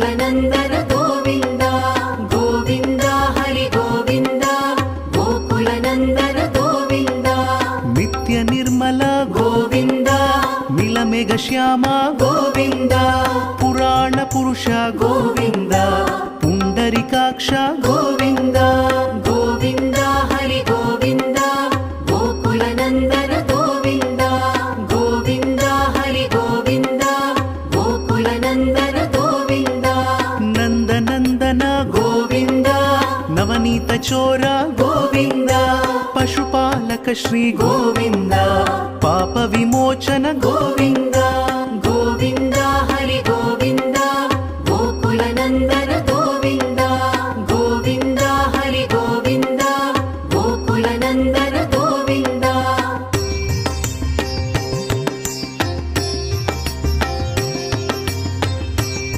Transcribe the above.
गोकुलनन्दन गोविन्द गोविन्द हरि गोविन्द गोकुलनन्दन गोविन्द नित्य निर्मल गोविन्द नीलमेघ श्याम गोविन्द पुराण पुरुष गोविन्द पुण्डरीकाक्ष गोविन्द गोविन्द हरि गोविन्द गोकुलनन्दन गोविन्द गोविन्द हरि गोविन्द गोकुलनन्दन गोविन्द नन्दनन्दन गोविन्द नवनीत चोर गोविन्द पशुपालक श्री गोविन्द पाप विमोचन गोविन्द